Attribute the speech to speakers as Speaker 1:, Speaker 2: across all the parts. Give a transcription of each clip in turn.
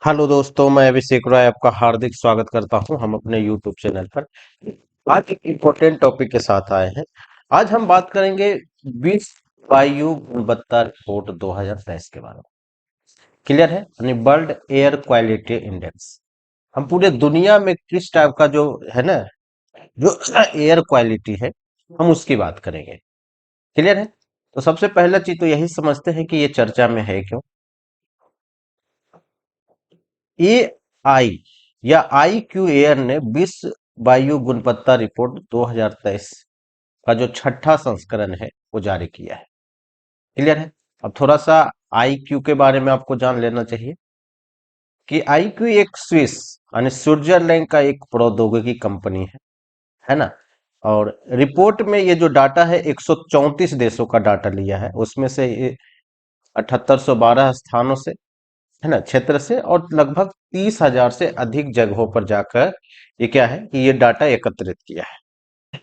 Speaker 1: Hello दोस्तों, मैं अभिषेक रॉय आपका हार्दिक स्वागत करता हूं हम अपने यूट्यूब चैनल पर। आज एक इम्पोर्टेंट टॉपिक के साथ आए हैं। आज हम बात करेंगे विश्व वायु गुणवत्ता रिपोर्ट 2023 के बारे में। क्लियर है? यानी वर्ल्ड एयर क्वालिटी इंडेक्स। हम पूरे दुनिया में किस टाइप का जो है ना, जो एयर क्वालिटी है, हम उसकी बात करेंगे। क्लियर है? तो सबसे पहला चीज तो यही समझते हैं कि ये चर्चा में है क्यों। ए आई या आई क्यू एयर ने विश्व वायु गुणवत्ता रिपोर्ट 2023 का जो छठा संस्करण है वो जारी किया है। क्लियर है? अब थोड़ा सा आई क्यू के बारे में आपको जान लेना चाहिए कि आई क्यू एक स्विस यानी स्विट्जरलैंड का एक प्रौद्योगिकी कंपनी है ना। और रिपोर्ट में ये जो डाटा है 134 देशों का डाटा लिया है, उसमें से ये 7812 स्थानों से, है ना, क्षेत्र से, और लगभग 30,000 से अधिक जगहों पर जाकर ये क्या है कि ये डाटा एकत्रित किया है।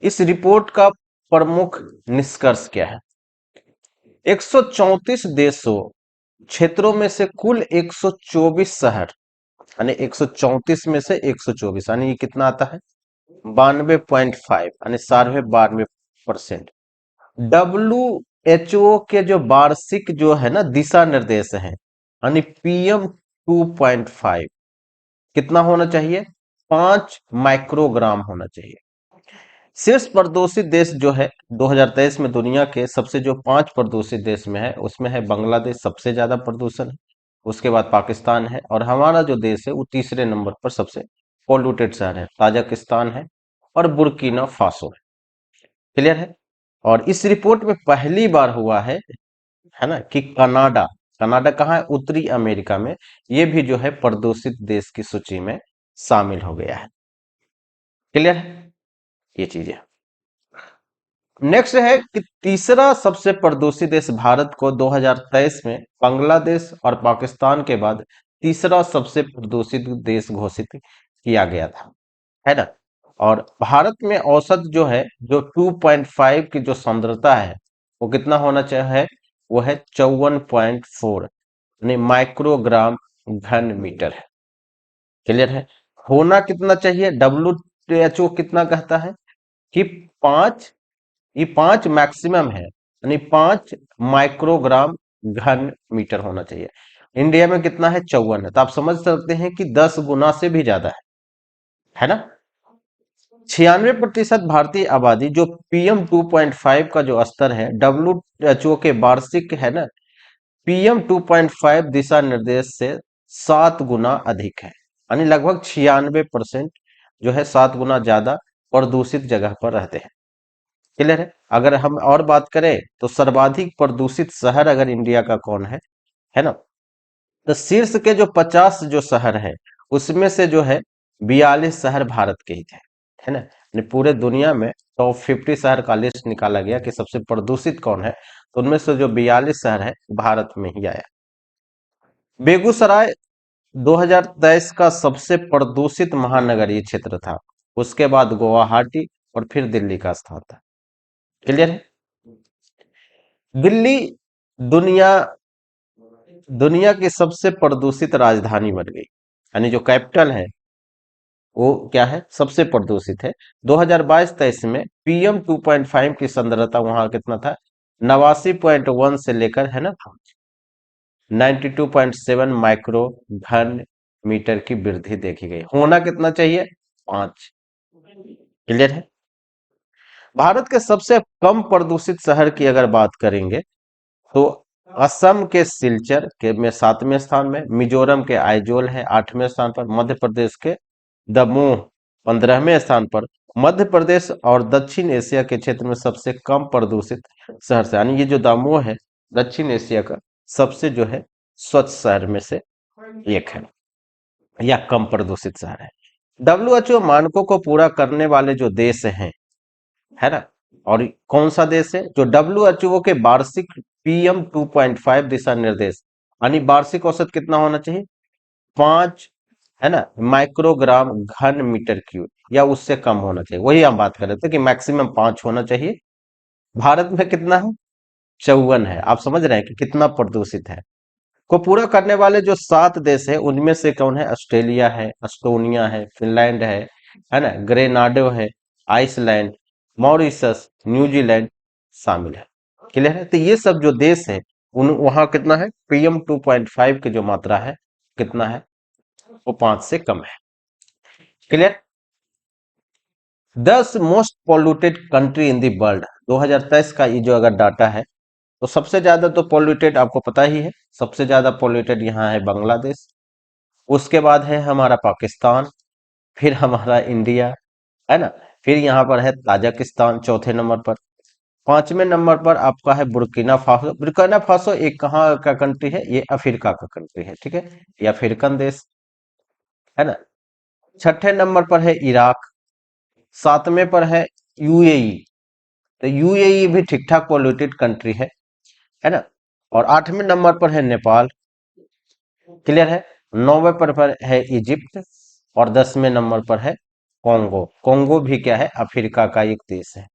Speaker 1: इस रिपोर्ट का प्रमुख निष्कर्ष क्या है? 134 देशों क्षेत्रों में से कुल 124 शहर, यानी 134 में से 124, यानी ये कितना आता है? 92.5, यानी 92.5%। WHO के जो वार्षिक जो है ना दिशा निर्देश है, यानी PM 2.5 कितना होना चाहिए? 5 माइक्रोग्राम होना चाहिए। शीर्ष प्रदूषित देश जो है 2023 में दुनिया के सबसे जो 5 प्रदूषित देश में है, उसमें है बांग्लादेश, सबसे ज्यादा प्रदूषण है। उसके बाद पाकिस्तान है, और हमारा जो देश है वो तीसरे नंबर पर सबसे पॉल्यूटेड शहर है, ताजिकिस्तान है, और बुर्किना फासो है। क्लियर है? और इस रिपोर्ट में पहली बार हुआ है ना, कि कनाडा, कनाडा कहाँ है? उत्तरी अमेरिका में। ये भी जो है प्रदूषित देश की सूची में शामिल हो गया है। क्लियर है? ये चीजें। नेक्स्ट है कि तीसरा सबसे प्रदूषित देश भारत को 2023 में बांग्लादेश और पाकिस्तान के बाद तीसरा सबसे प्रदूषित देश घोषित किया गया था, है ना। और भारत में औसत जो है, जो 2.5 की जो सांद्रता है, वो कितना होना चाहिए? वो है 54.4, यानी माइक्रोग्राम घन मीटर है। क्लियर है? होना कितना चाहिए? WHO कितना कहता है कि 5, ये 5 मैक्सिमम है, यानी 5 माइक्रोग्राम घन मीटर होना चाहिए। इंडिया में कितना है? 54 है। तो आप समझ सकते हैं कि 10 गुना से भी ज्यादा है ना। 96% भारतीय आबादी जो PM 2.5 का जो स्तर है, WHO के वार्षिक है ना, PM 2.5 दिशा निर्देश से 7 गुना अधिक है, यानी लगभग 96% जो है 7 गुना ज्यादा प्रदूषित जगह पर रहते हैं। क्लियर है? अगर हम और बात करें तो सर्वाधिक प्रदूषित शहर अगर इंडिया का कौन है ना, तो शीर्ष के जो 50 जो शहर है, उसमें से जो है 42 शहर भारत के ही थे, है ना। यानी पूरे दुनिया में टॉप 50 शहर का लिस्ट निकाला गया कि सबसे प्रदूषित कौन है, तो उनमें से जो 42 शहर है भारत में ही आया। बेगूसराय 2023 का सबसे प्रदूषित महानगरीय क्षेत्र था। उसके बाद गुवाहाटी, और फिर दिल्ली का स्थान था। क्लियर है? दिल्ली दुनिया दुनिया की सबसे प्रदूषित राजधानी बन गई, यानी जो कैपिटल है वो क्या है? सबसे प्रदूषित है। 2022-23 में PM 2.5 की सांद्रता वहां कितना था? 89.1 से लेकर, है ना, 92.7 माइक्रो घन मीटर की वृद्धि देखी गई। होना कितना चाहिए? 5। क्लियर है? भारत के सबसे कम प्रदूषित शहर की अगर बात करेंगे तो असम के सिलचर के में 7वें स्थान में, मिजोरम के आइजोल है 8वें स्थान पर, मध्य प्रदेश के दमोह 15वें स्थान पर। मध्य प्रदेश और दक्षिण एशिया के क्षेत्र में सबसे कम प्रदूषित शहर से, यानी ये जो दमोह है दक्षिण एशिया का सबसे जो है स्वच्छ शहर में से एक है, या कम प्रदूषित शहर है। WHO मानकों को पूरा करने वाले जो देश हैं, है ना, और कौन सा देश है? जो WHO के वार्षिक PM 2.5 दिशा निर्देश, यानी वार्षिक औसत कितना होना चाहिए? 5, है ना, माइक्रोग्राम घन मीटर क्यूब, या उससे कम होना चाहिए। वही हम बात कर रहे थे कि मैक्सिमम 5 होना चाहिए। भारत में कितना है? 54 है। आप समझ रहे हैं कि कितना प्रदूषित है। को पूरा करने वाले जो 7 देश है उनमें से कौन है? ऑस्ट्रेलिया है, एस्टोनिया है, फिनलैंड है ना, ग्रेनाडो है, आइसलैंड, मॉरिशस, न्यूजीलैंड शामिल है। क्लियर है? तो ये सब जो देश है उन वहां कितना है? पीएम 2.5 की जो मात्रा है कितना है? वो 5 से कम है। Clear? 10 most polluted country in the world 2023 का ये जो अगर डाटा है तो सबसे ज्यादा तो पॉल्यूटेड आपको पता ही है, सबसे ज्यादा पॉल्यूटेड यहाँ है बांग्लादेश, उसके बाद है हमारा पाकिस्तान, फिर हमारा इंडिया, है ना, फिर यहाँ पर है ताजिकिस्तान चौथे नंबर पर, पांचवें नंबर पर आपका है बुर्किना फासो। बुर्किना फासो एक कहाँ का कंट्री है? ये अफ्रीका का कंट्री है, ठीक है, ये अफ्रीकन देश है ना। छठे नंबर पर है इराक, सातवें पर है यूएई, तो यूएई भी ठीक ठाक पॉल्यूटेड कंट्री है ना। और आठवें नंबर पर है नेपाल। क्लियर है? नौवें पर है इजिप्ट, और 10वें नंबर पर है कॉन्गो। कॉन्गो भी क्या है? अफ्रीका का एक देश है।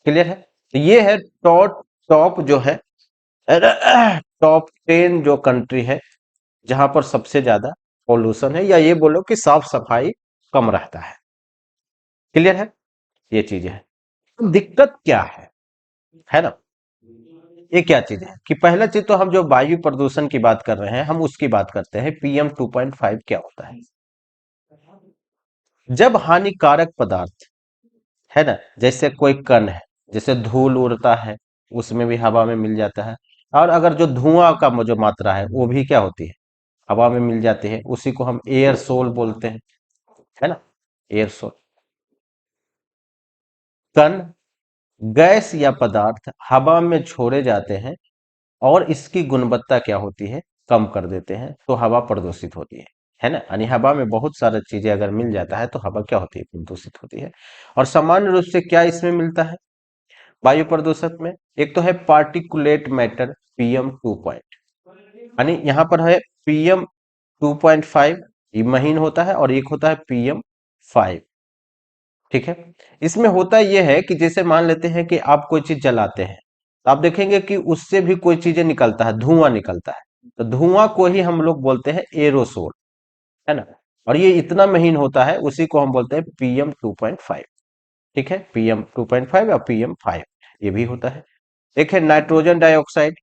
Speaker 1: क्लियर है? तो ये है टॉप टॉप जो है टॉप 10 जो कंट्री है जहां पर सबसे ज्यादा पॉल्यूशन है, या ये बोलो कि साफ सफाई कम रहता है। क्लियर है? ये चीज है। दिक्कत क्या है ना, ये क्या चीज है कि पहला चीज तो हम जो वायु प्रदूषण की बात कर रहे हैं हम उसकी बात करते हैं। पीएम 2.5 क्या होता है? जब हानिकारक पदार्थ, है ना, जैसे कोई कण है, जैसे धूल उड़ता है उसमें भी हवा में मिल जाता है, और अगर जो धुआं का जो मात्रा है वो भी क्या होती है? हवा में मिल जाती है, उसी को हम एयर सोल बोलते हैं, है ना, एयर सोल। कण, गैस या पदार्थ हवा में छोड़े जाते हैं और इसकी गुणवत्ता क्या होती है? कम कर देते हैं, तो हवा प्रदूषित होती है ना। यानी हवा में बहुत सारी चीजें अगर मिल जाता है तो हवा क्या होती है? प्रदूषित होती है। और सामान्य रूप से क्या इसमें मिलता है वायु प्रदूषण में? एक तो है पार्टिकुलेट मैटर पीएम 2 पॉइंट, यानी यहाँ पर है पीएम 2.5, ये महीन होता है, और एक होता है PM5। ठीक है? इसमें होता यह है कि जैसे मान लेते हैं कि आप कोई चीज जलाते हैं तो आप देखेंगे कि उससे भी कोई चीजें निकलता है, धुआं निकलता है, तो धुआं को ही हम लोग बोलते हैं एरोसोल, है ना। और ये इतना महीन होता है, उसी को हम बोलते हैं PM 2.5। ठीक है, PM 2.5 और PM5 ये भी होता है। एक है नाइट्रोजन डाइऑक्साइड,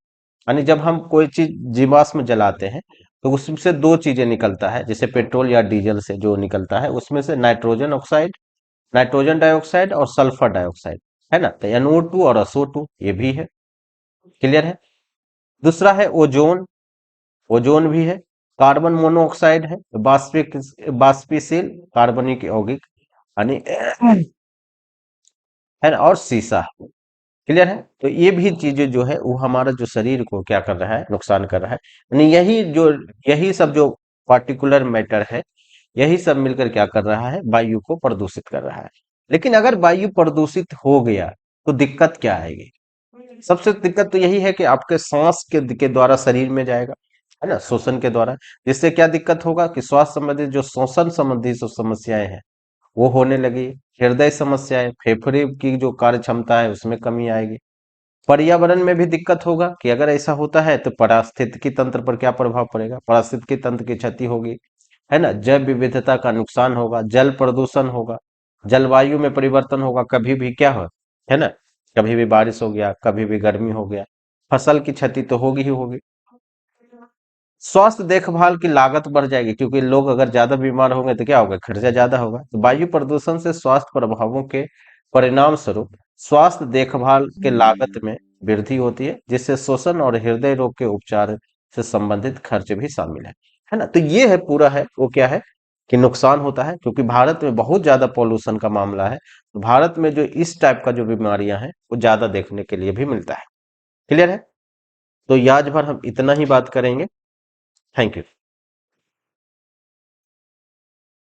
Speaker 1: यानी जब हम कोई चीज जीवाश्म जलाते हैं तो उसमें दो चीजें निकलता है, जैसे पेट्रोल या डीजल से जो निकलता है उसमें से नाइट्रोजन ऑक्साइड, नाइट्रोजन डाइऑक्साइड और सल्फर डाइऑक्साइड, है ना, तो NO2 और SO2 ये भी है। क्लियर है? दूसरा है ओजोन, ओजोन भी है। कार्बन मोनोऑक्साइड है, बाष्पिक बाष्पीशील कार्बनिक यौगिक, यानी है ना, और सीसा। क्लियर है? तो ये भी चीजें जो है वो हमारा जो शरीर को क्या कर रहा है? नुकसान कर रहा है। यानी यही सब जो पार्टिकुलर मैटर है, यही सब मिलकर क्या कर रहा है? वायु को प्रदूषित कर रहा है। लेकिन अगर वायु प्रदूषित हो गया तो दिक्कत क्या आएगी? सबसे दिक्कत तो यही है कि आपके सांस के द्वारा शरीर में जाएगा, है ना, शोषण के द्वारा। जिससे क्या दिक्कत होगा कि स्वास्थ्य संबंधित जो श्वसन संबंधी जो समस्याएं हैं वो होने लगी, हृदय समस्याएं, फेफड़े की जो कार्य क्षमता है उसमें कमी आएगी। पर्यावरण में भी दिक्कत होगा कि अगर ऐसा होता है तो पारिस्थितिकी तंत्र पर क्या प्रभाव पड़ेगा? पारिस्थितिकी तंत्र की क्षति होगी, है ना, जैव विविधता का नुकसान होगा, जल प्रदूषण होगा, जलवायु में परिवर्तन होगा, कभी भी क्या हो, है ना, कभी भी बारिश हो गया, कभी भी गर्मी हो गया, फसल की क्षति तो होगी ही होगी। स्वास्थ्य देखभाल की लागत बढ़ जाएगी, क्योंकि लोग अगर ज्यादा बीमार होंगे तो क्या होगा? खर्चा ज्यादा होगा। तो वायु प्रदूषण से स्वास्थ्य प्रभावों के परिणाम स्वरूप स्वास्थ्य देखभाल के लागत में वृद्धि होती है, जिससे श्वसन और हृदय रोग के उपचार से संबंधित खर्च भी शामिल है ना। तो ये है पूरा है वो क्या है कि नुकसान होता है, क्योंकि भारत में बहुत ज्यादा पॉल्यूशन का मामला है। तो भारत में जो इस टाइप का जो बीमारियां हैं वो ज्यादा देखने के लिए भी मिलता है। क्लियर है? तो आज भर हम इतना ही बात करेंगे। Thank you.